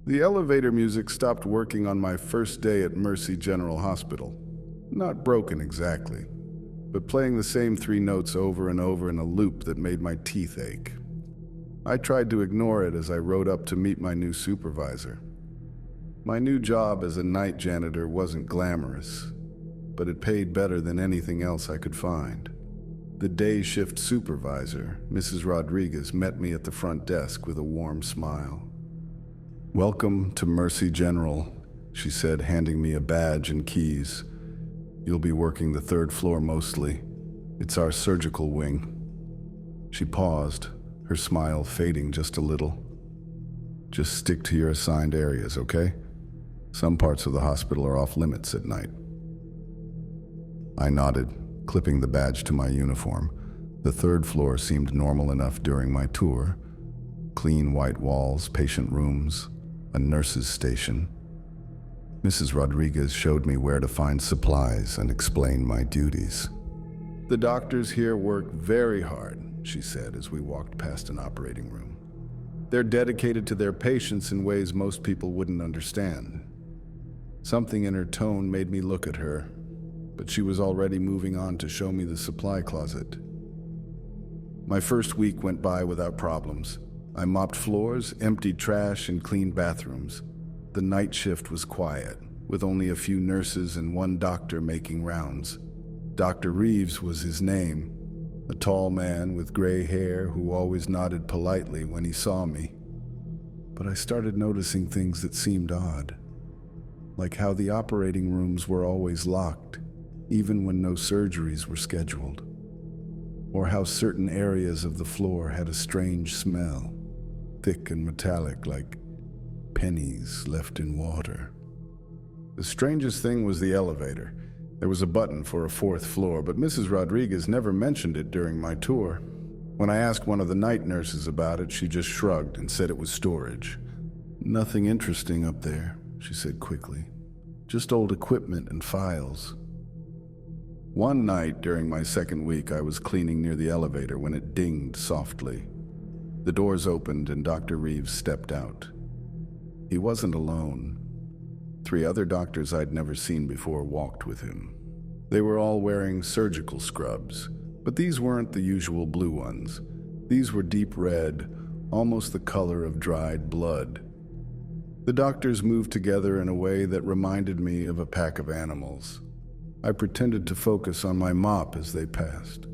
The elevator music stopped working on my first day at Mercy General Hospital. Not broken exactly, but playing the same three notes over and over in a loop that made my teeth ache. I tried to ignore it as I rode up to meet my new supervisor. My new job as a night janitor wasn't glamorous, but it paid better than anything else I could find. The day shift supervisor, Mrs. Rodriguez, met me at the front desk with a warm smile. "Welcome to Mercy General," she said, handing me a badge and keys. "You'll be working the third floor mostly. It's our surgical wing." She paused, her smile fading just a little. "Just stick to your assigned areas, okay? Some parts of the hospital are off limits at night." I nodded, clipping the badge to my uniform. The third floor seemed normal enough during my tour. Clean white walls, patient rooms, a nurse's station. Mrs. Rodriguez showed me where to find supplies and explained my duties. "The doctors here work very hard," she said as we walked past an operating room. "They're dedicated to their patients in ways most people wouldn't understand." Something in her tone made me look at her, but she was already moving on to show me the supply closet. My first week went by without problems. I mopped floors, emptied trash, and cleaned bathrooms. The night shift was quiet, with only a few nurses and one doctor making rounds. Dr. Reeves was his name, a tall man with gray hair who always nodded politely when he saw me. But I started noticing things that seemed odd, like how the operating rooms were always locked, even when no surgeries were scheduled, or how certain areas of the floor had a strange smell, thick and metallic like pennies left in water. The strangest thing was the elevator. There was a button for a fourth floor, but Mrs. Rodriguez never mentioned it during my tour. When I asked one of the night nurses about it, she just shrugged and said it was storage. "Nothing interesting up there," she said quickly. "Just old equipment and files." One night during my second week, I was cleaning near the elevator when it dinged softly. The doors opened and Dr. Reeves stepped out. He wasn't alone. 3 other doctors I'd never seen before walked with him. They were all wearing surgical scrubs, but these weren't the usual blue ones. These were deep red, almost the color of dried blood. The doctors moved together in a way that reminded me of a pack of animals. I pretended to focus on my mop as they passed,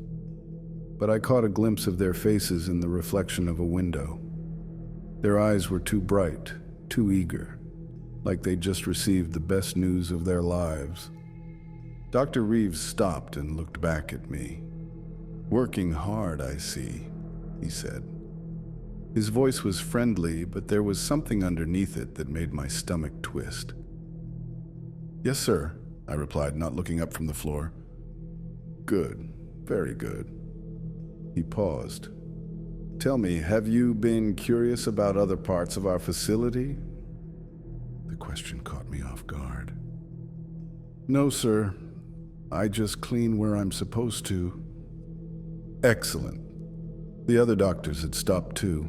but I caught a glimpse of their faces in the reflection of a window. Their eyes were too bright, too eager, like they'd just received the best news of their lives. Dr. Reeves stopped and looked back at me. "Working hard, I see," he said. His voice was friendly, but there was something underneath it that made my stomach twist. "Yes, sir," I replied, not looking up from the floor. "Good, very good." He paused. "Tell me, have you been curious about other parts of our facility?" The question caught me off guard. "No, sir. I just clean where I'm supposed to." "Excellent." The other doctors had stopped too,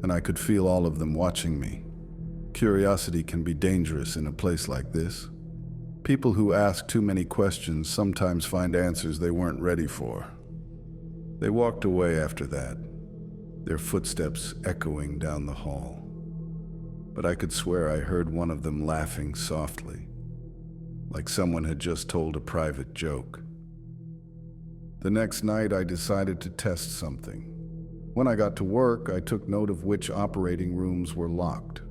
and I could feel all of them watching me. Curiosity can be dangerous in a place like this. People who ask too many questions sometimes find answers they weren't ready for. They walked away after that, their footsteps echoing down the hall. But I could swear I heard one of them laughing softly, like someone had just told a private joke. The next night, I decided to test something. When I got to work, I took note of which operating rooms were locked.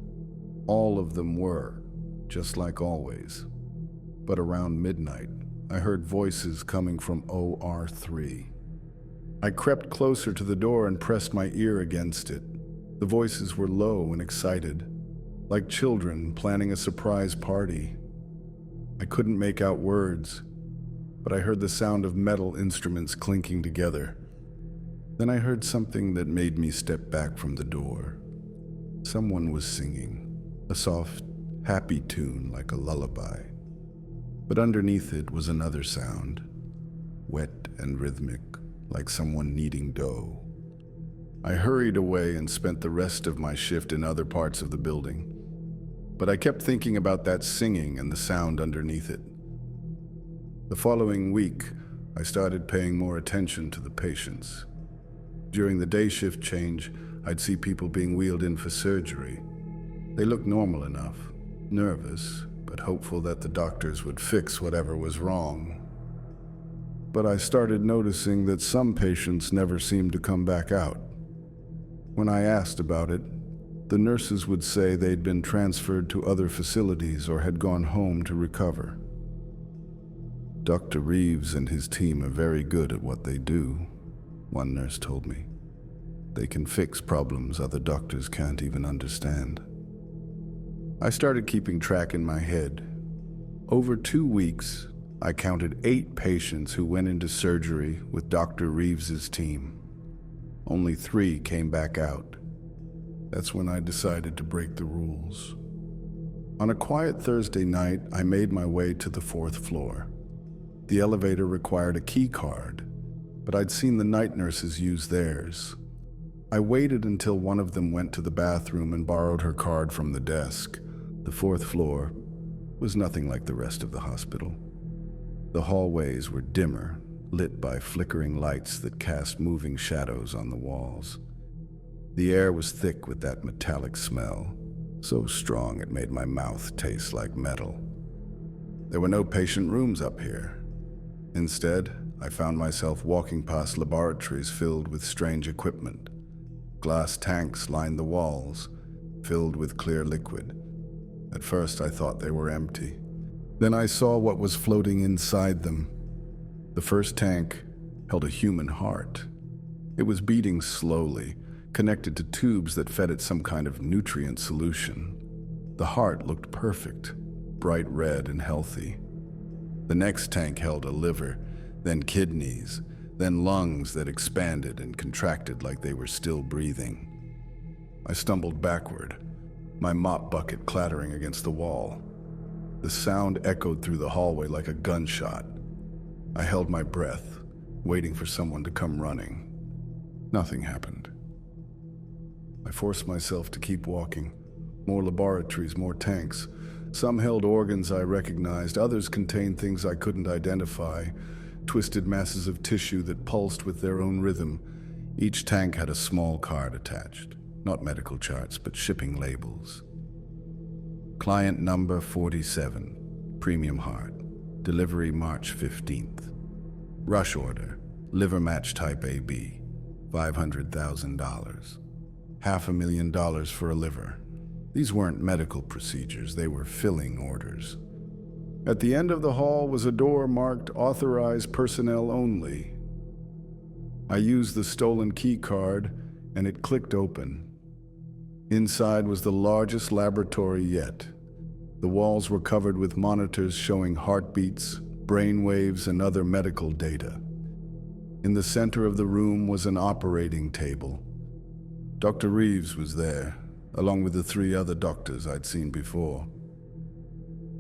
All of them were, just like always. But around midnight, I heard voices coming from OR3. I crept closer to the door and pressed my ear against it. The voices were low and excited, like children planning a surprise party. I couldn't make out words, but I heard the sound of metal instruments clinking together. Then I heard something that made me step back from the door. Someone was singing, a soft, happy tune like a lullaby. But underneath it was another sound, wet and rhythmic, like someone kneading dough. I hurried away and spent the rest of my shift in other parts of the building. but I kept thinking about that singing and the sound underneath it. The following week, I started paying more attention to the patients. During the day shift change, I'd see people being wheeled in for surgery. They looked normal enough, nervous, but hopeful that the doctors would fix whatever was wrong. But I started noticing that some patients never seemed to come back out. When I asked about it, the nurses would say they'd been transferred to other facilities or had gone home to recover. Dr. Reeves and his team are very good at what they do, one nurse told me. They can fix problems other doctors can't even understand. I started keeping track in my head. Over 2 weeks, I counted 8 patients who went into surgery with Dr. Reeves's team. Only 3 came back out. That's when I decided to break the rules. On a quiet Thursday night, I made my way to the 4th floor. The elevator required a key card, but I'd seen the night nurses use theirs. I waited until one of them went to the bathroom and borrowed her card from the desk. The 4th floor was nothing like the rest of the hospital. The hallways were dimmer, lit by flickering lights that cast moving shadows on the walls. The air was thick with that metallic smell, so strong it made my mouth taste like metal. There were no patient rooms up here. Instead, I found myself walking past laboratories filled with strange equipment. Glass tanks lined the walls, filled with clear liquid. At first, I thought they were empty. Then I saw what was floating inside them. The first tank held a human heart. It was beating slowly, connected to tubes that fed it some kind of nutrient solution. The heart looked perfect, bright red and healthy. The next tank held a liver, then kidneys, then lungs that expanded and contracted like they were still breathing. I stumbled backward, my mop bucket clattering against the wall. The sound echoed through the hallway like a gunshot. I held my breath, waiting for someone to come running. Nothing happened. I forced myself to keep walking. More laboratories, more tanks. Some held organs I recognized, others contained things I couldn't identify, twisted masses of tissue that pulsed with their own rhythm. Each tank had a small card attached, not medical charts, but shipping labels. Client number 47, premium heart, delivery March 15th. Rush order, liver match type AB, $500,000. $500,000 for a liver. These weren't medical procedures, they were filling orders. At the end of the hall was a door marked Authorized Personnel Only. I used the stolen key card, and it clicked open. Inside was the largest laboratory yet. The walls were covered with monitors showing heartbeats, brain waves, and other medical data. In the center of the room was an operating table. Dr. Reeves was there, along with the 3 other doctors I'd seen before.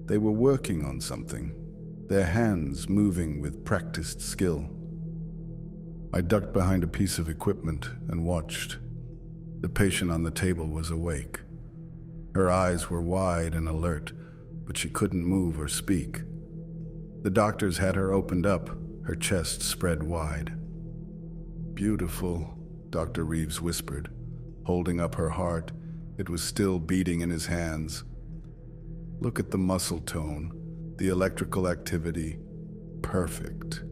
They were working on something, their hands moving with practiced skill. I ducked behind a piece of equipment and watched. The patient on the table was awake. Her eyes were wide and alert, but she couldn't move or speak. The doctors had her opened up, her chest spread wide. "Beautiful," Dr. Reeves whispered, holding up her heart. It was still beating in his hands. "Look at the muscle tone, the electrical activity. Perfect."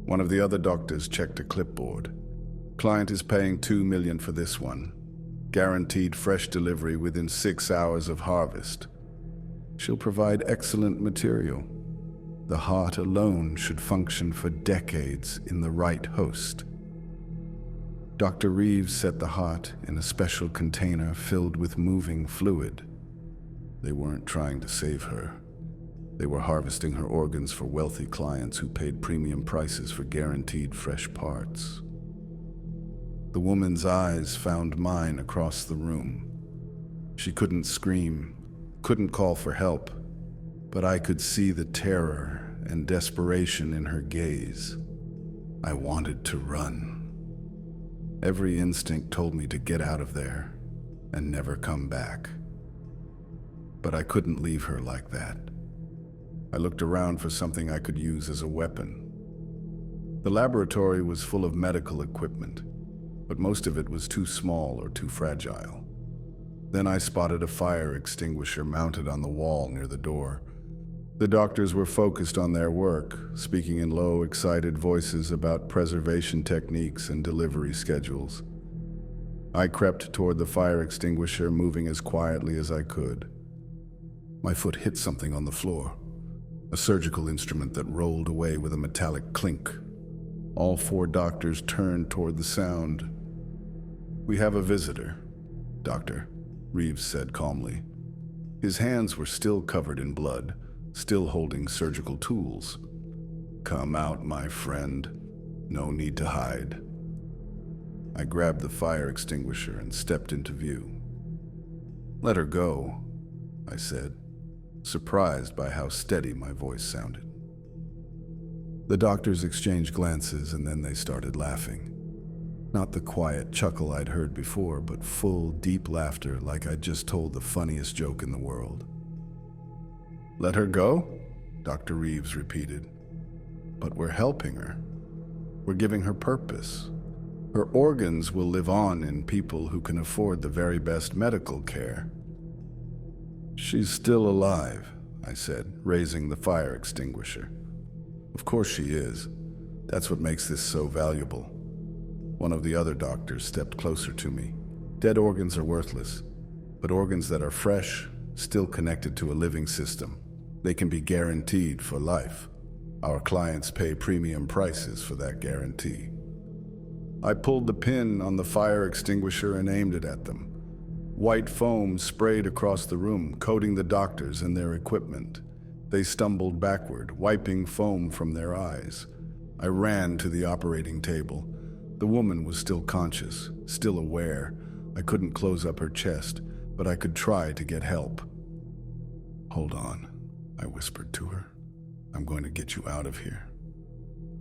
One of the other doctors checked a clipboard. "Client is paying $2 million for this one. Guaranteed fresh delivery within 6 hours of harvest. She'll provide excellent material. The heart alone should function for decades in the right host." Dr. Reeves set the heart in a special container filled with moving fluid. They weren't trying to save her. They were harvesting her organs for wealthy clients who paid premium prices for guaranteed fresh parts. The woman's eyes found mine across the room. She couldn't scream, couldn't call for help, but I could see the terror and desperation in her gaze. I wanted to run. Every instinct told me to get out of there and never come back. but I couldn't leave her like that. I looked around for something I could use as a weapon. The laboratory was full of medical equipment, but most of it was too small or too fragile. Then I spotted a fire extinguisher mounted on the wall near the door. The doctors were focused on their work, speaking in low, excited voices about preservation techniques and delivery schedules. I crept toward the fire extinguisher, moving as quietly as I could. My foot hit something on the floor, a surgical instrument that rolled away with a metallic clink. All 4 doctors turned toward the sound. "We have a visitor, Doctor," Reeves said calmly. His hands were still covered in blood, still holding surgical tools. "Come out, my friend. No need to hide." I grabbed the fire extinguisher and stepped into view. "Let her go," I said, surprised by how steady my voice sounded. The doctors exchanged glances and then they started laughing. Not the quiet chuckle I'd heard before, but full, deep laughter like I'd just told the funniest joke in the world. "Let her go?" Dr. Reeves repeated. "But we're helping her. We're giving her purpose. Her organs will live on in people who can afford the very best medical care." "She's still alive," I said, raising the fire extinguisher. "Of course she is. That's what makes this so valuable." One of the other doctors stepped closer to me. "Dead organs are worthless, but organs that are fresh, still connected to a living system, they can be guaranteed for life. Our clients pay premium prices for that guarantee." I pulled the pin on the fire extinguisher and aimed it at them. White foam sprayed across the room, coating the doctors and their equipment. They stumbled backward, wiping foam from their eyes. I ran to the operating table. The woman was still conscious, still aware. I couldn't close up her chest, but I could try to get help. "Hold on," I whispered to her. "I'm going to get you out of here."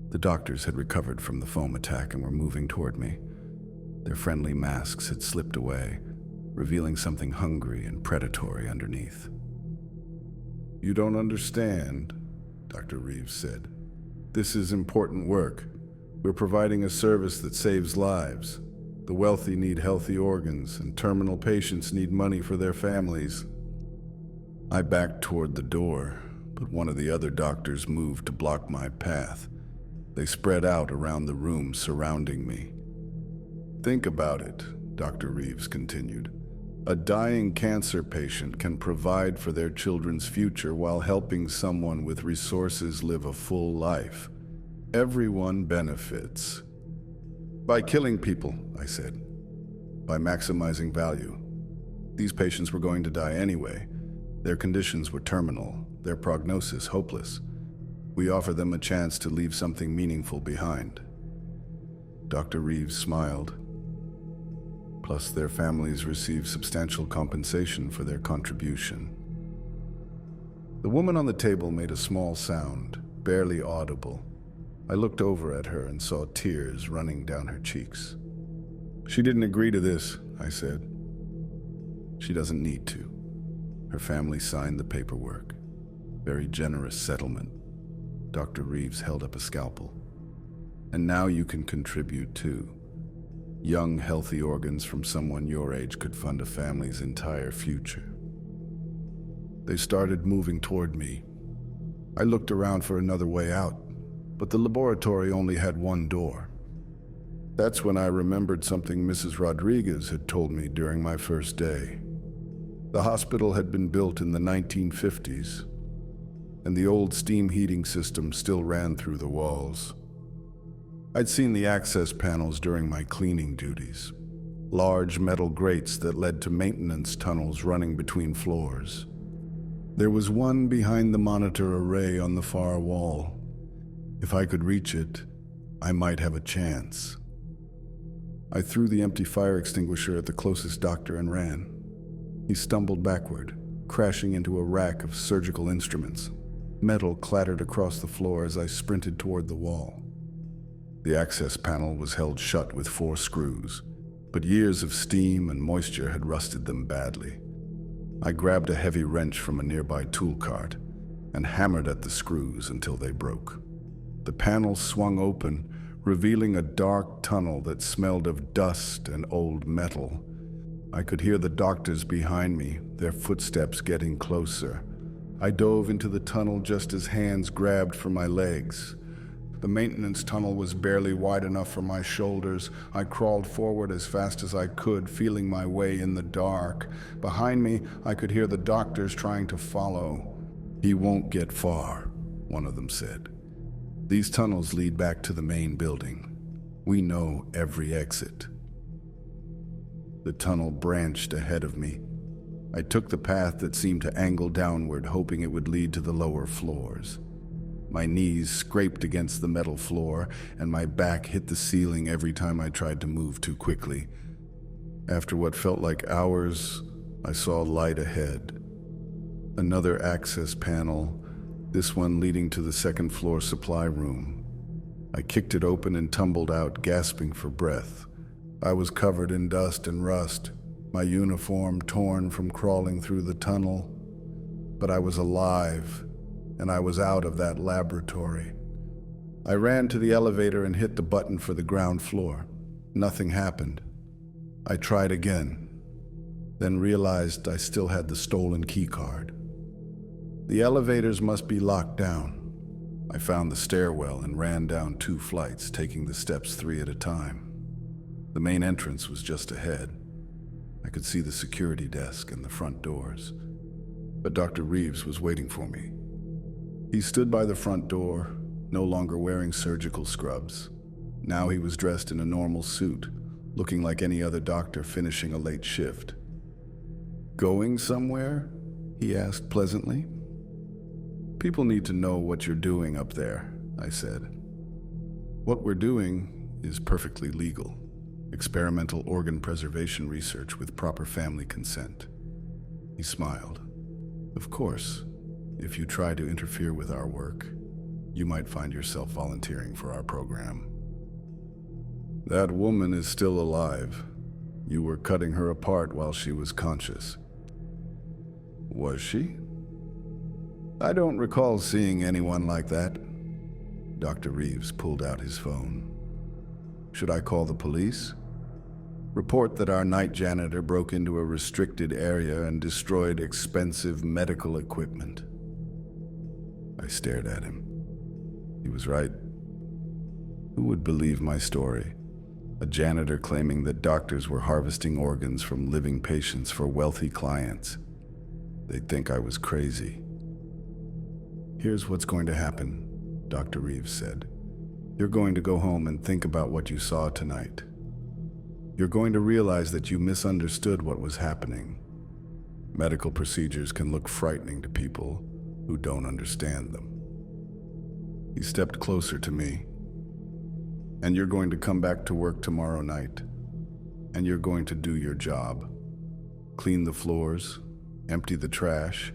The doctors had recovered from the foam attack and were moving toward me. Their friendly masks had slipped away, revealing something hungry and predatory underneath. "You don't understand," Dr. Reeves said. "This is important work. We're providing a service that saves lives. The wealthy need healthy organs, and terminal patients need money for their families." I backed toward the door, but one of the other doctors moved to block my path. They spread out around the room surrounding me. "Think about it," Dr. Reeves continued. "A dying cancer patient can provide for their children's future while helping someone with resources live a full life. Everyone benefits." "By killing people," I said. "By maximizing value. These patients were going to die anyway. Their conditions were terminal, their prognosis hopeless. We offer them a chance to leave something meaningful behind." Dr. Reeves smiled. "Plus, their families receive substantial compensation for their contribution." The woman on the table made a small sound, barely audible. I looked over at her and saw tears running down her cheeks. "She didn't agree to this," I said. "She doesn't need to. Her family signed the paperwork. Very generous settlement." Dr. Reeves held up a scalpel. "And now you can contribute too. Young, healthy organs from someone your age could fund a family's entire future." They started moving toward me. I looked around for another way out, but the laboratory only had one door. That's when I remembered something Mrs. Rodriguez had told me during my first day. The hospital had been built in the 1950s, and the old steam heating system still ran through the walls. I'd seen the access panels during my cleaning duties, large metal grates that led to maintenance tunnels running between floors. There was one behind the monitor array on the far wall. If I could reach it, I might have a chance. I threw the empty fire extinguisher at the closest doctor and ran. He stumbled backward, crashing into a rack of surgical instruments. Metal clattered across the floor as I sprinted toward the wall. The access panel was held shut with 4 screws, but years of steam and moisture had rusted them badly. I grabbed a heavy wrench from a nearby tool cart and hammered at the screws until they broke. The panel swung open, revealing a dark tunnel that smelled of dust and old metal. I could hear the doctors behind me, their footsteps getting closer. I dove into the tunnel just as hands grabbed for my legs. The maintenance tunnel was barely wide enough for my shoulders. I crawled forward as fast as I could, feeling my way in the dark. Behind me, I could hear the doctors trying to follow. "He won't get far," one of them said. "These tunnels lead back to the main building. We know every exit." The tunnel branched ahead of me. I took the path that seemed to angle downward, hoping it would lead to the lower floors. My knees scraped against the metal floor, and my back hit the ceiling every time I tried to move too quickly. After what felt like hours, I saw light ahead. Another access panel, this one leading to the second floor supply room. I kicked it open and tumbled out, gasping for breath. I was covered in dust and rust, my uniform torn from crawling through the tunnel. But I was alive, and I was out of that laboratory. I ran to the elevator and hit the button for the ground floor. Nothing happened. I tried again, then realized I still had the stolen key card. The elevators must be locked down. I found the stairwell and ran down 2 flights, taking the steps 3 at a time. The main entrance was just ahead. I could see the security desk and the front doors. But Dr. Reeves was waiting for me. He stood by the front door, no longer wearing surgical scrubs. Now he was dressed in a normal suit, looking like any other doctor finishing a late shift. "Going somewhere?" he asked pleasantly. "People need to know what you're doing up there," I said. "What we're doing is perfectly legal. Experimental organ preservation research with proper family consent." He smiled. "Of course. If you try to interfere with our work, you might find yourself volunteering for our program." "That woman is still alive. You were cutting her apart while she was conscious." "Was she?" "I don't recall seeing anyone like that." Dr. Reeves pulled out his phone. "Should I call the police? Report that our night janitor broke into a restricted area and destroyed expensive medical equipment." I stared at him. He was right. Who would believe my story? A janitor claiming that doctors were harvesting organs from living patients for wealthy clients. They'd think I was crazy. "Here's what's going to happen," Dr. Reeves said. "You're going to go home and think about what you saw tonight. You're going to realize that you misunderstood what was happening. Medical procedures can look frightening to people who don't understand them." He stepped closer to me. "And you're going to come back to work tomorrow night. And you're going to do your job. Clean the floors, empty the trash,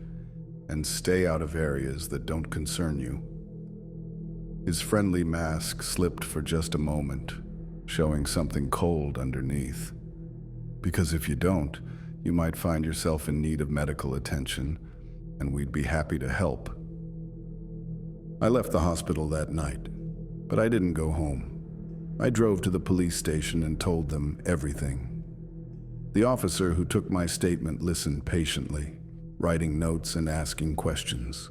and stay out of areas that don't concern you." His friendly mask slipped for just a moment, showing something cold underneath. "Because if you don't, you might find yourself in need of medical attention, and we'd be happy to help." I left the hospital that night, but I didn't go home. I drove to the police station and told them everything. The officer who took my statement listened patiently, writing notes and asking questions.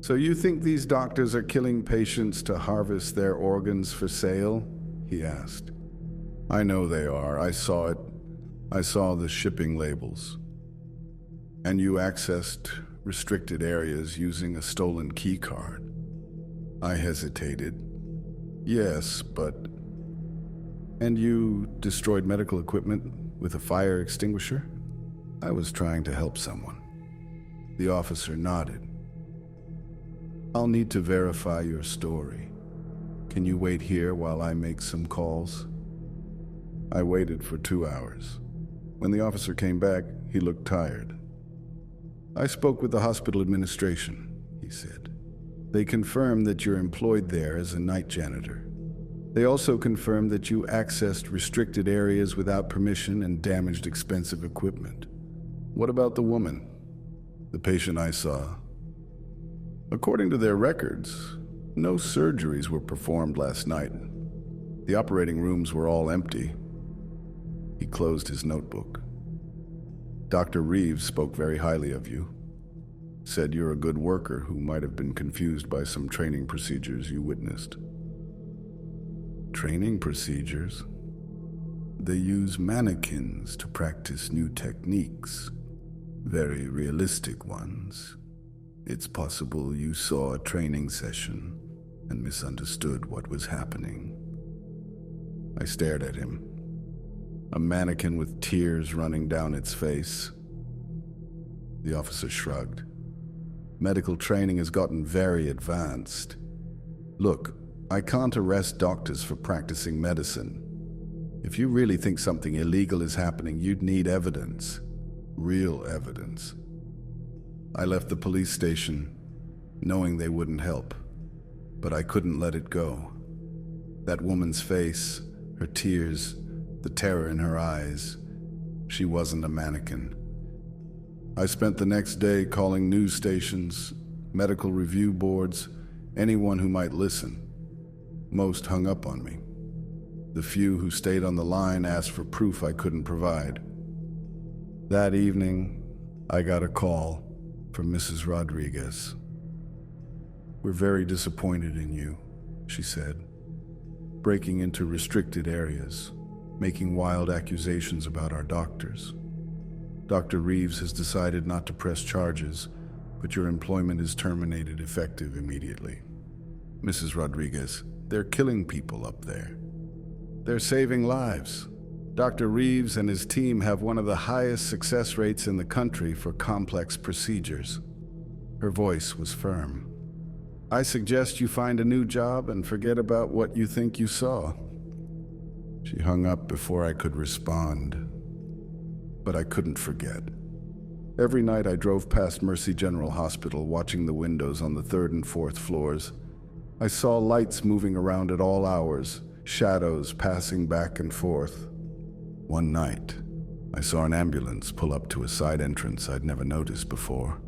"So you think these doctors are killing patients to harvest their organs for sale?" he asked. "I know they are. I saw it. I saw the shipping labels." "And you accessed restricted areas using a stolen key card?" I hesitated. "Yes, but..." "And you destroyed medical equipment with a fire extinguisher?" I was trying to help someone. The officer nodded. "I'll need to verify your story. Can you wait here while I make some calls?" I waited for 2 hours. When the officer came back, he looked tired. "I spoke with the hospital administration," he said. "They confirmed that you're employed there as a night janitor. They also confirmed that you accessed restricted areas without permission and damaged expensive equipment. What about the woman? The patient I saw? According to their records, no surgeries were performed last night. The operating rooms were all empty. He closed his notebook. Dr. Reeves spoke very highly of you. Said you're a good worker who might have been confused by some training procedures you witnessed. Training procedures? They use mannequins to practice new techniques, very realistic ones. It's possible you saw a training session and misunderstood what was happening. I stared at him. A mannequin with tears running down its face. The officer shrugged. Medical training has gotten very advanced. Look, I can't arrest doctors for practicing medicine. If you really think something illegal is happening, you'd need evidence. Real evidence. I left the police station, knowing they wouldn't help. But I couldn't let it go. That woman's face, her tears, the terror in her eyes. She wasn't a mannequin. I spent the next day calling news stations, medical review boards, anyone who might listen. Most hung up on me. The few who stayed on the line asked for proof I couldn't provide. That evening, I got a call from Mrs. Rodriguez. "We're very disappointed in you," she said. "Breaking into restricted areas, making wild accusations about our doctors. Dr. Reeves has decided not to press charges, but your employment is terminated effective immediately. Mrs. Rodriguez, they're killing people up there. They're saving lives. Dr. Reeves and his team have one of the highest success rates in the country for complex procedures." Her voice was firm. "I suggest you find a new job and forget about what you think you saw." She hung up before I could respond. But I couldn't forget. Every night I drove past Mercy General Hospital, watching the windows on the 3rd and 4th floors. I saw lights moving around at all hours, shadows passing back and forth. One night, I saw an ambulance pull up to a side entrance I'd never noticed before.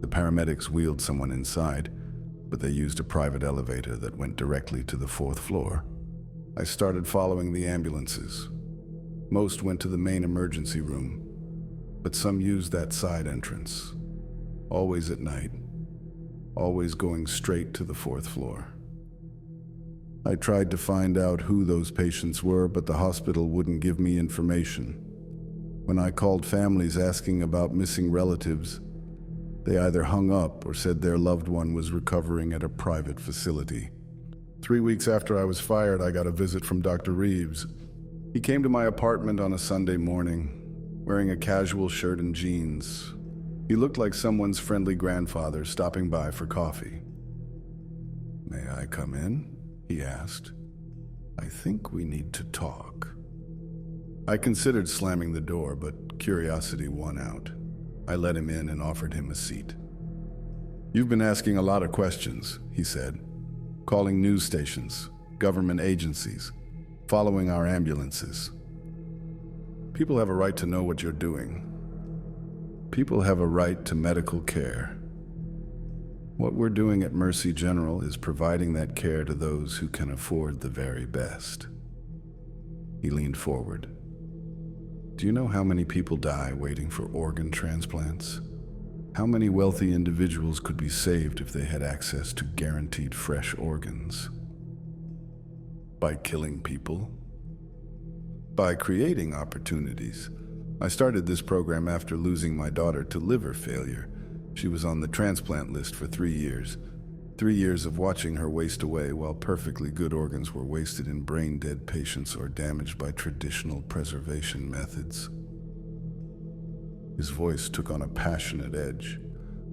The paramedics wheeled someone inside, but they used a private elevator that went directly to the 4th floor. I started following the ambulances. Most went to the main emergency room, but some used that side entrance. Always at night, always going straight to the 4th floor. I tried to find out who those patients were, but the hospital wouldn't give me information. When I called families asking about missing relatives, they either hung up or said their loved one was recovering at a private facility. 3 weeks after I was fired, I got a visit from Dr. Reeves. He came to my apartment on a Sunday morning, wearing a casual shirt and jeans. He looked like someone's friendly grandfather stopping by for coffee. "May I come in?" he asked. "I think we need to talk." I considered slamming the door, but curiosity won out. I let him in and offered him a seat. "You've been asking a lot of questions," he said. "Calling news stations, government agencies, following our ambulances. People have a right to know what you're doing. People have a right to medical care. What we're doing at Mercy General is providing that care to those who can afford the very best." He leaned forward. "Do you know how many people die waiting for organ transplants? How many wealthy individuals could be saved if they had access to guaranteed fresh organs? By killing people? By creating opportunities. I started this program after losing my daughter to liver failure. She was on the transplant list for 3 years. 3 years of watching her waste away while perfectly good organs were wasted in brain-dead patients or damaged by traditional preservation methods." His voice took on a passionate edge.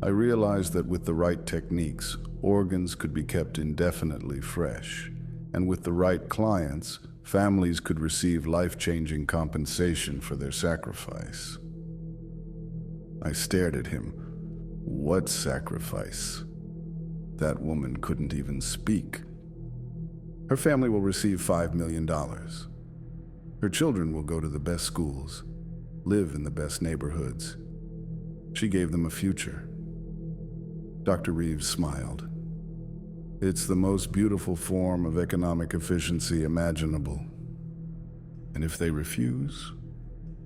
I realized that with the right techniques, organs could be kept indefinitely fresh. And with the right clients, families could receive life-changing compensation for their sacrifice. I stared at him. What sacrifice? That woman couldn't even speak. Her family will receive $5 million. Her children will go to the best schools, live in the best neighborhoods, She gave them a future. Dr. Reeves smiled. It's the most beautiful form of economic efficiency imaginable. And if they refuse,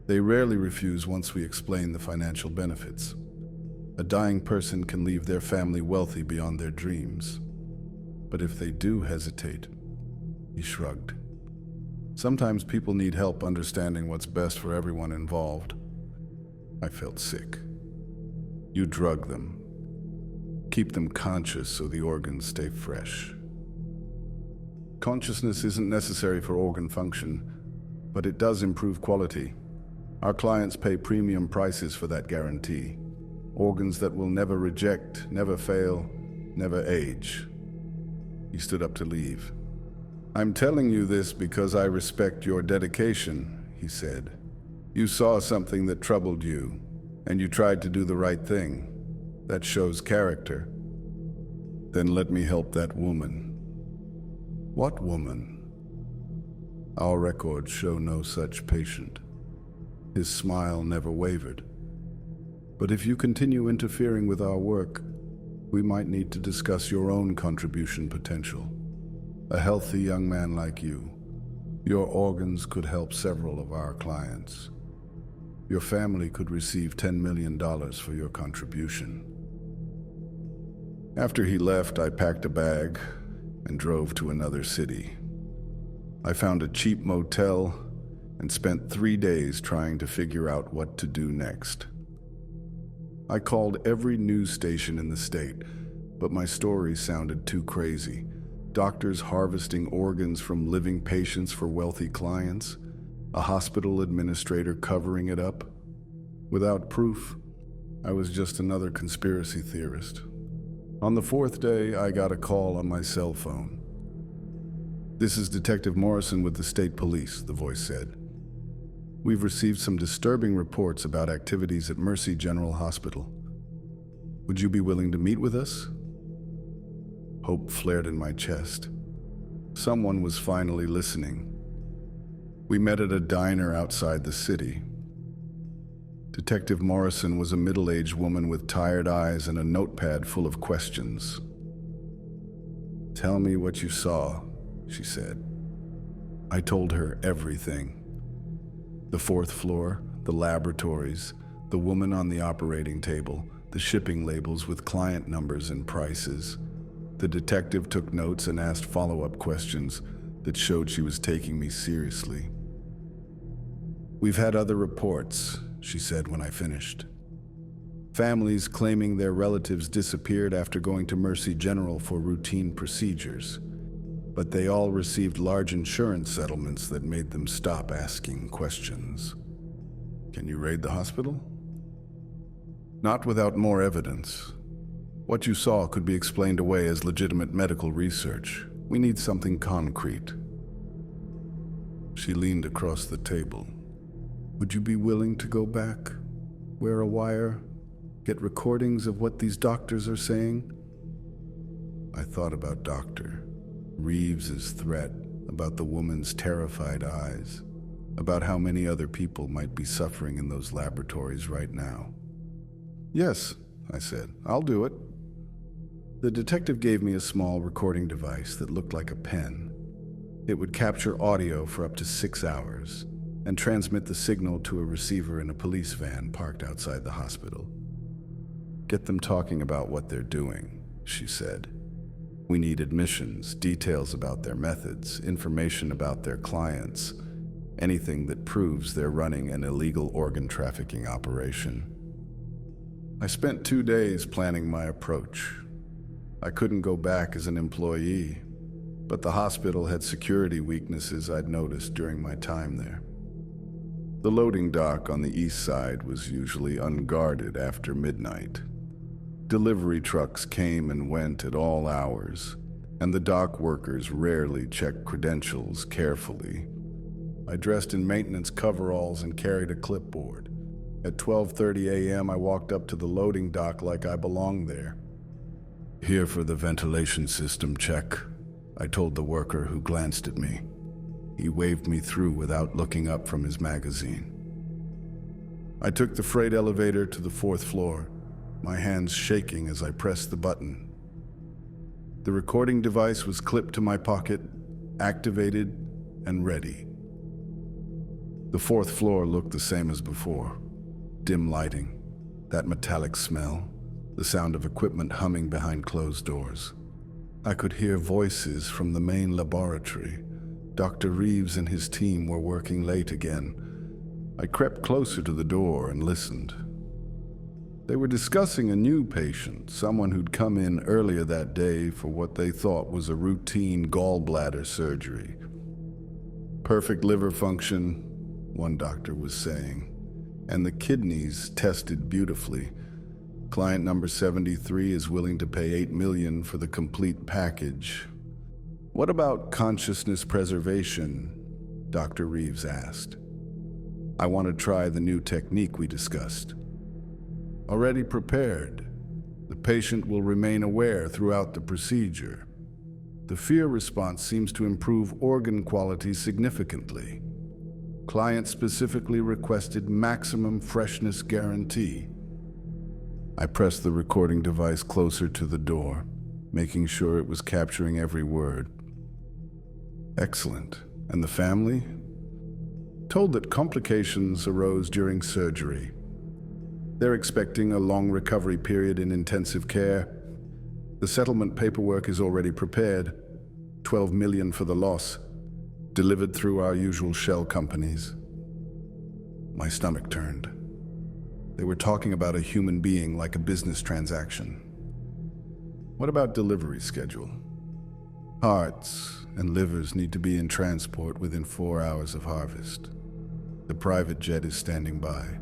they rarely refuse once we explain the financial benefits. A dying person can leave their family wealthy beyond their dreams. But if they do hesitate, he shrugged. Sometimes people need help understanding what's best for everyone involved. I felt sick. You drug them. Keep them conscious so the organs stay fresh. Consciousness isn't necessary for organ function, but it does improve quality. Our clients pay premium prices for that guarantee. Organs that will never reject, never fail, never age. He stood up to leave. I'm telling you this because I respect your dedication, he said. You saw something that troubled you, and you tried to do the right thing. That shows character. Then let me help that woman. What woman? Our records show no such patient. His smile never wavered. But if you continue interfering with our work, we might need to discuss your own contribution potential. A healthy young man like you, your organs could help several of our clients. Your family could receive $10 million for your contribution. After he left, I packed a bag and drove to another city. I found a cheap motel and spent 3 days trying to figure out what to do next. I called every news station in the state, but my story sounded too crazy. Doctors harvesting organs from living patients for wealthy clients, a hospital administrator covering it up. Without proof, I was just another conspiracy theorist. On the 4th day, I got a call on my cell phone. This is Detective Morrison with the state police, the voice said. We've received some disturbing reports about activities at Mercy General Hospital. Would you be willing to meet with us? Hope flared in my chest. Someone was finally listening. We met at a diner outside the city. Detective Morrison was a middle-aged woman with tired eyes and a notepad full of questions. Tell me what you saw, she said. I told her everything. The 4th floor, the laboratories, the woman on the operating table, the shipping labels with client numbers and prices. The detective took notes and asked follow-up questions that showed she was taking me seriously. We've had other reports, she said when I finished. Families claiming their relatives disappeared after going to Mercy General for routine procedures. But they all received large insurance settlements that made them stop asking questions. Can you raid the hospital? Not without more evidence. What you saw could be explained away as legitimate medical research. We need something concrete. She leaned across the table. Would you be willing to go back? Wear a wire? Get recordings of what these doctors are saying? I thought about Dr. Reeves's threat, about the woman's terrified eyes, about how many other people might be suffering in those laboratories right now. Yes, I said, I'll do it. The detective gave me a small recording device that looked like a pen. It would capture audio for up to 6 hours and transmit the signal to a receiver in a police van parked outside the hospital. Get them talking about what they're doing, she said. We need admissions, details about their methods, information about their clients, anything that proves they're running an illegal organ trafficking operation. I spent 2 days planning my approach. I couldn't go back as an employee, but the hospital had security weaknesses I'd noticed during my time there. The loading dock on the east side was usually unguarded after midnight. Delivery trucks came and went at all hours, and the dock workers rarely checked credentials carefully. I dressed in maintenance coveralls and carried a clipboard. At 12:30 a.m., I walked up to the loading dock like I belonged there. Here for the ventilation system check, I told the worker who glanced at me. He waved me through without looking up from his magazine. I took the freight elevator to the fourth floor, my hands shaking as I pressed the button. The recording device was clipped to my pocket, activated, and ready. The fourth floor looked the same as before. Dim lighting, that metallic smell, the sound of equipment humming behind closed doors. I could hear voices from the main laboratory. Dr. Reeves and his team were working late again. I crept closer to the door and listened. They were discussing a new patient, someone who'd come in earlier that day for what they thought was a routine gallbladder surgery. Perfect liver function, one doctor was saying, and the kidneys tested beautifully. Client number 73 is willing to pay $8 million for the complete package. What about consciousness preservation? Dr. Reeves asked. I want to try the new technique we discussed. Already prepared. The patient will remain aware throughout the procedure. The fear response seems to improve organ quality significantly. Client specifically requested maximum freshness guarantee. I pressed the recording device closer to the door, making sure it was capturing every word. Excellent. And the family? Told that complications arose during surgery. They're expecting a long recovery period in intensive care. The settlement paperwork is already prepared. $12 million for the loss, delivered through our usual shell companies. My stomach turned. They were talking about a human being like a business transaction. What about delivery schedule? Hearts and livers need to be in transport within 4 hours of harvest. The private jet is standing by.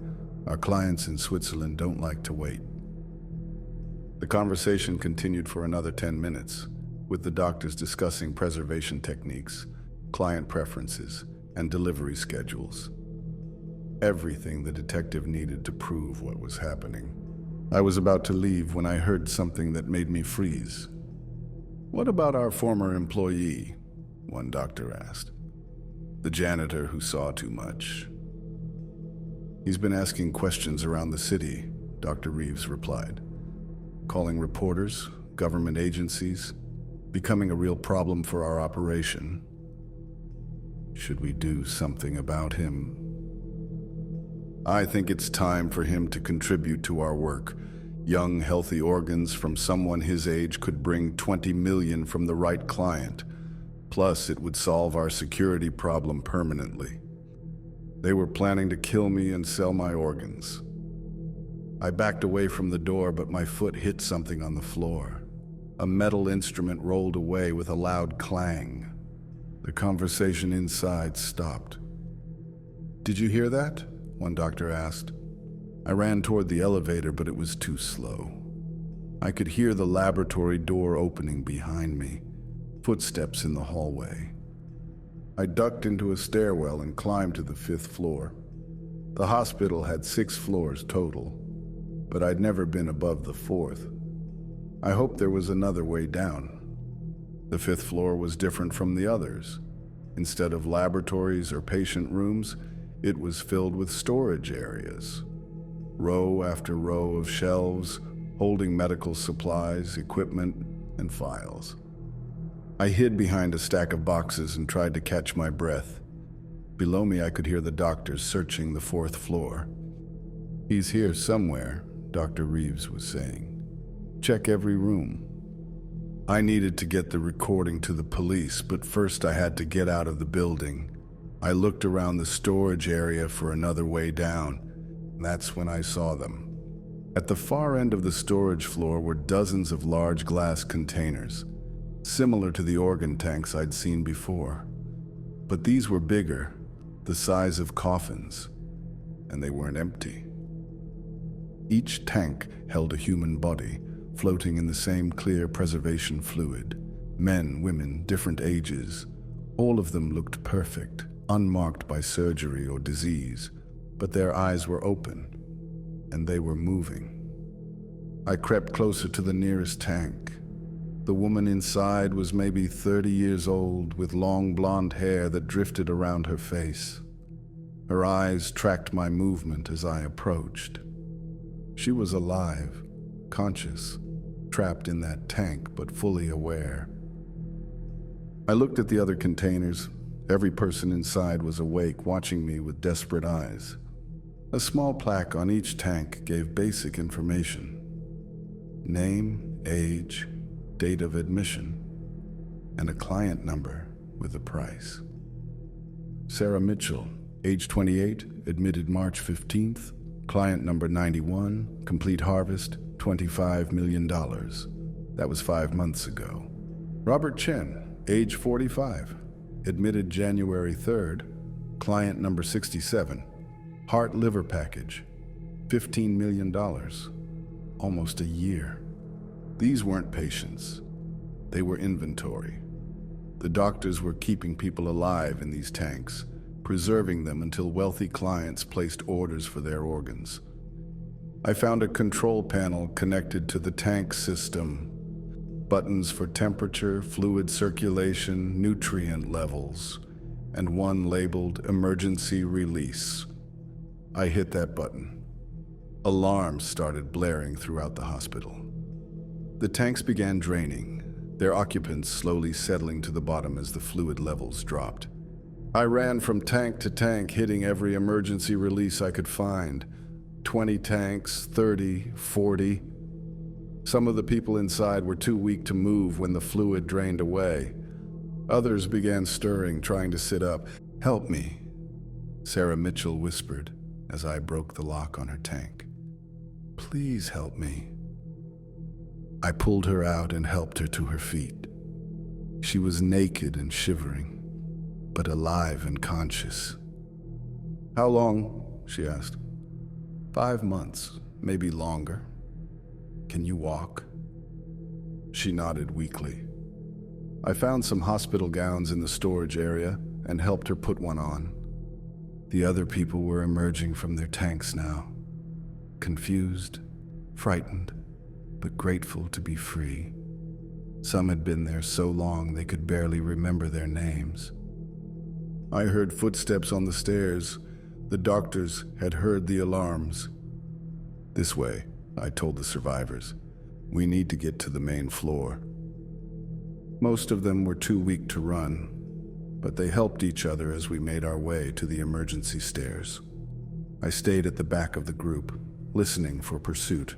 Our clients in Switzerland don't like to wait. The conversation continued for another 10 minutes, with the doctors discussing preservation techniques, client preferences, and delivery schedules. Everything the detective needed to prove what was happening. I was about to leave when I heard something that made me freeze. What about our former employee? One doctor asked. The janitor who saw too much. He's been asking questions around the city, Dr. Reeves replied. Calling reporters, government agencies, becoming a real problem for our operation. Should we do something about him? I think it's time for him to contribute to our work. Young, healthy organs from someone his age could bring $20 million from the right client. Plus, it would solve our security problem permanently. They were planning to kill me and sell my organs. I backed away from the door, but my foot hit something on the floor. A metal instrument rolled away with a loud clang. The conversation inside stopped. Did you hear that? One doctor asked. I ran toward the elevator, but it was too slow. I could hear the laboratory door opening behind me, footsteps in the hallway. I ducked into a stairwell and climbed to the 5th floor. The hospital had 6 floors total, but I'd never been above the 4th. I hoped there was another way down. The 5th floor was different from the others. Instead of laboratories or patient rooms, it was filled with storage areas. Row after row of shelves holding medical supplies, equipment, and files. I hid behind a stack of boxes and tried to catch my breath. Below me, I could hear the doctors searching the 4th floor. He's here somewhere, Dr. Reeves was saying. Check every room. I needed to get the recording to the police, but first I had to get out of the building. I looked around the storage area for another way down. That's when I saw them. At the far end of the storage floor were dozens of large glass containers, similar to the organ tanks I'd seen before. But these were bigger, the size of coffins, and they weren't empty. Each tank held a human body, floating in the same clear preservation fluid. Men, women, different ages. All of them looked perfect, unmarked by surgery or disease, but their eyes were open, and they were moving. I crept closer to the nearest tank. The woman inside was maybe 30 years old, with long blonde hair that drifted around her face. Her eyes tracked my movement as I approached. She was alive, conscious, trapped in that tank but fully aware. I looked at the other containers. Every person inside was awake, watching me with desperate eyes. A small plaque on each tank gave basic information: name, age, date of admission, and a client number with a price. Sarah Mitchell, age 28, admitted March 15th, client number 91, complete harvest, $25 million. That was 5 months ago. Robert Chen, age 45, admitted January 3rd, client number 67, heart liver package, $15 million. Almost a year. These weren't patients. They were inventory. The doctors were keeping people alive in these tanks, preserving them until wealthy clients placed orders for their organs. I found a control panel connected to the tank system. Buttons for temperature, fluid circulation, nutrient levels, and one labeled emergency release. I hit that button. Alarms started blaring throughout the hospital. The tanks began draining, their occupants slowly settling to the bottom as the fluid levels dropped. I ran from tank to tank, hitting every emergency release I could find. 20 tanks, 30, 40. Some of the people inside were too weak to move when the fluid drained away. Others began stirring, trying to sit up. "Help me," Sarah Mitchell whispered as I broke the lock on her tank. "Please help me." I pulled her out and helped her to her feet. She was naked and shivering, but alive and conscious. "How long?" she asked. 5 months, maybe longer. "Can you walk?" She nodded weakly. I found some hospital gowns in the storage area and helped her put one on. The other people were emerging from their tanks now, confused, frightened, but grateful to be free. Some had been there so long they could barely remember their names. I heard footsteps on the stairs. The doctors had heard the alarms. "This way," I told the survivors. "We need to get to the main floor." Most of them were too weak to run, but they helped each other as we made our way to the emergency stairs. I stayed at the back of the group, listening for pursuit.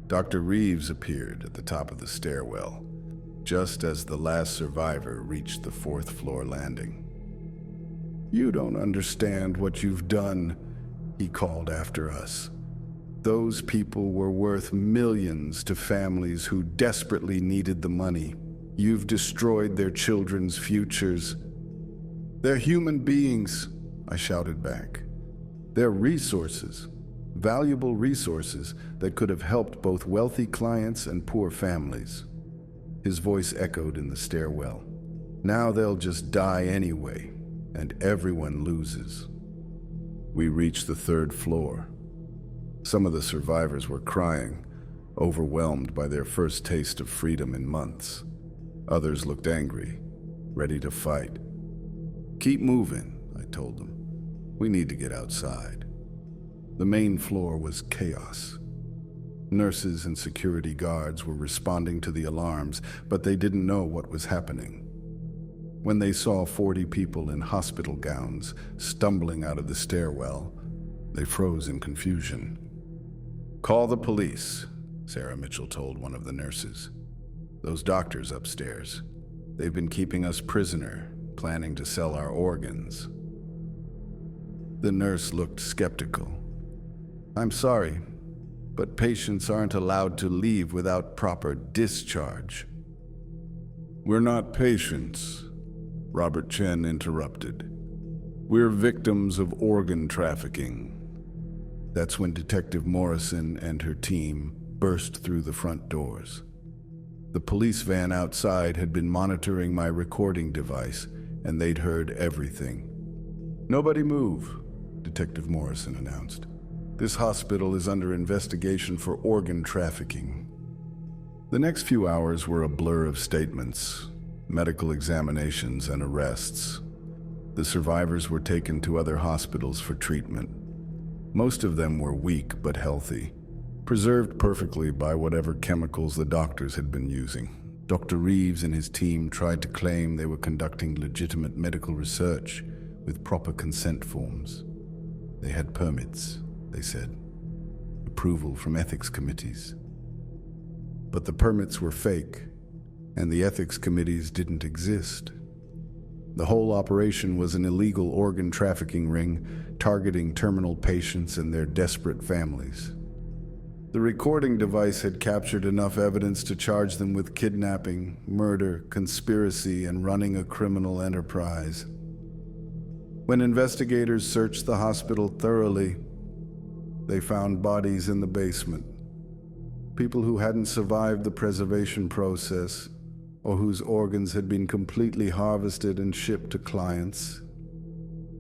Dr. Reeves appeared at the top of the stairwell, just as the last survivor reached the 4th floor landing. "You don't understand what you've done," he called after us. "Those people were worth millions to families who desperately needed the money. You've destroyed their children's futures." "They're human beings," I shouted back. "They're resources, valuable resources that could have helped both wealthy clients and poor families." His voice echoed in the stairwell. "Now they'll just die anyway, and everyone loses." We reached the 3rd floor. Some of the survivors were crying, overwhelmed by their first taste of freedom in months. Others looked angry, ready to fight. "Keep moving," I told them. "We need to get outside." The main floor was chaos. Nurses and security guards were responding to the alarms, but they didn't know what was happening. When they saw 40 people in hospital gowns stumbling out of the stairwell, they froze in confusion. "Call the police," Sarah Mitchell told one of the nurses. "Those doctors upstairs. They've been keeping us prisoner, planning to sell our organs." The nurse looked skeptical. "I'm sorry, but patients aren't allowed to leave without proper discharge." "We're not patients," Robert Chen interrupted. "We're victims of organ trafficking." That's when Detective Morrison and her team burst through the front doors. The police van outside had been monitoring my recording device, and they'd heard everything. "Nobody move," Detective Morrison announced. "This hospital is under investigation for organ trafficking." The next few hours were a blur of statements, medical examinations, and arrests. The survivors were taken to other hospitals for treatment. Most of them were weak but healthy, preserved perfectly by whatever chemicals the doctors had been using. Dr. Reeves and his team tried to claim they were conducting legitimate medical research with proper consent forms. They had permits, they said, approval from ethics committees. But the permits were fake, and the ethics committees didn't exist. The whole operation was an illegal organ trafficking ring targeting terminal patients and their desperate families. The recording device had captured enough evidence to charge them with kidnapping, murder, conspiracy, and running a criminal enterprise. When investigators searched the hospital thoroughly, they found bodies in the basement. People who hadn't survived the preservation process, or whose organs had been completely harvested and shipped to clients.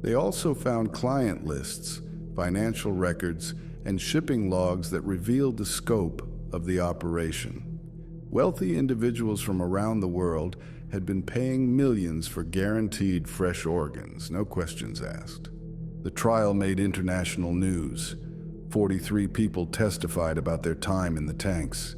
They also found client lists, financial records, and shipping logs that revealed the scope of the operation. Wealthy individuals from around the world had been paying millions for guaranteed fresh organs, no questions asked. The trial made international news. 43 people testified about their time in the tanks.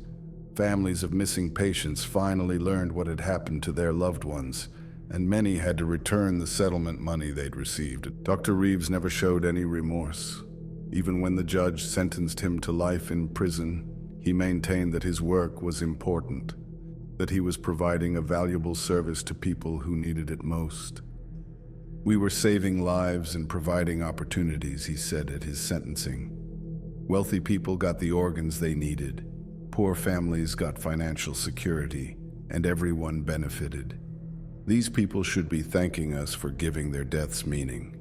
Families of missing patients finally learned what had happened to their loved ones, and many had to return the settlement money they'd received. Dr. Reeves never showed any remorse. Even when the judge sentenced him to life in prison, he maintained that his work was important, that he was providing a valuable service to people who needed it most. "We were saving lives and providing opportunities," he said at his sentencing. Wealthy people got the organs they needed. Poor families got financial security, and everyone benefited. These people should be thanking us for giving their deaths meaning.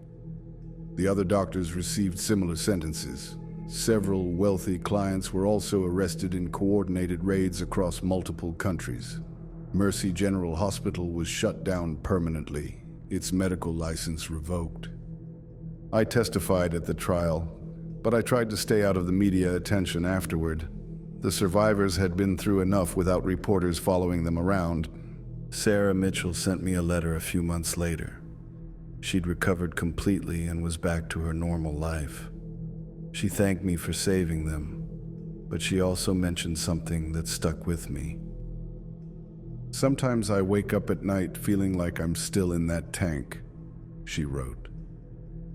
The other doctors received similar sentences. Several wealthy clients were also arrested in coordinated raids across multiple countries. Mercy General Hospital was shut down permanently, its medical license revoked. I testified at the trial, but I tried to stay out of the media attention afterward. The survivors had been through enough without reporters following them around. Sarah Mitchell sent me a letter a few months later. She'd recovered completely and was back to her normal life. She thanked me for saving them, but she also mentioned something that stuck with me. "Sometimes I wake up at night feeling like I'm still in that tank," she wrote.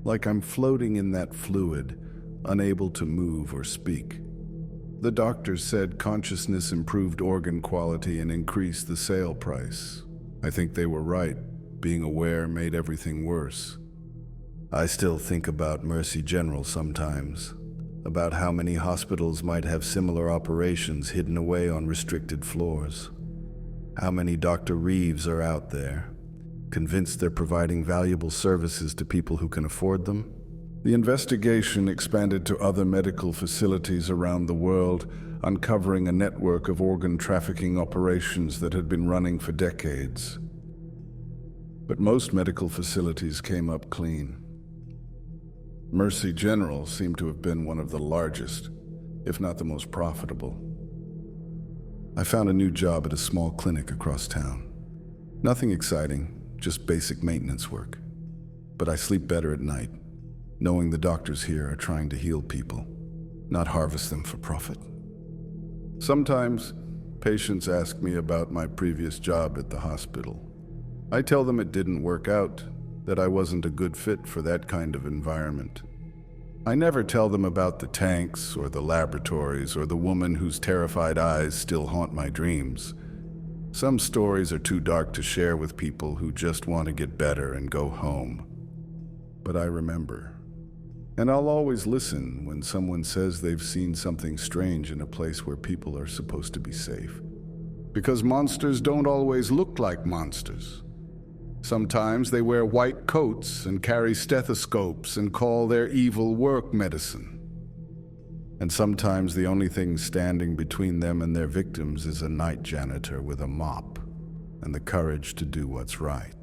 "Like I'm floating in that fluid, unable to move or speak. The doctors said consciousness improved organ quality and increased the sale price. I think they were right. Being aware made everything worse. I still think about Mercy General sometimes, about how many hospitals might have similar operations hidden away on restricted floors. How many Dr. Reeves are out there, convinced they're providing valuable services to people who can afford them." The investigation expanded to other medical facilities around the world, uncovering a network of organ trafficking operations that had been running for decades. But most medical facilities came up clean. Mercy General seemed to have been one of the largest, if not the most profitable. I found a new job at a small clinic across town. Nothing exciting, just basic maintenance work. But I sleep better at night, knowing the doctors here are trying to heal people, not harvest them for profit. Sometimes, patients ask me about my previous job at the hospital. I tell them it didn't work out, that I wasn't a good fit for that kind of environment. I never tell them about the tanks or the laboratories or the woman whose terrified eyes still haunt my dreams. Some stories are too dark to share with people who just want to get better and go home. But I remember. And I'll always listen when someone says they've seen something strange in a place where people are supposed to be safe. Because monsters don't always look like monsters. Sometimes they wear white coats and carry stethoscopes and call their evil work medicine. And sometimes the only thing standing between them and their victims is a night janitor with a mop and the courage to do what's right.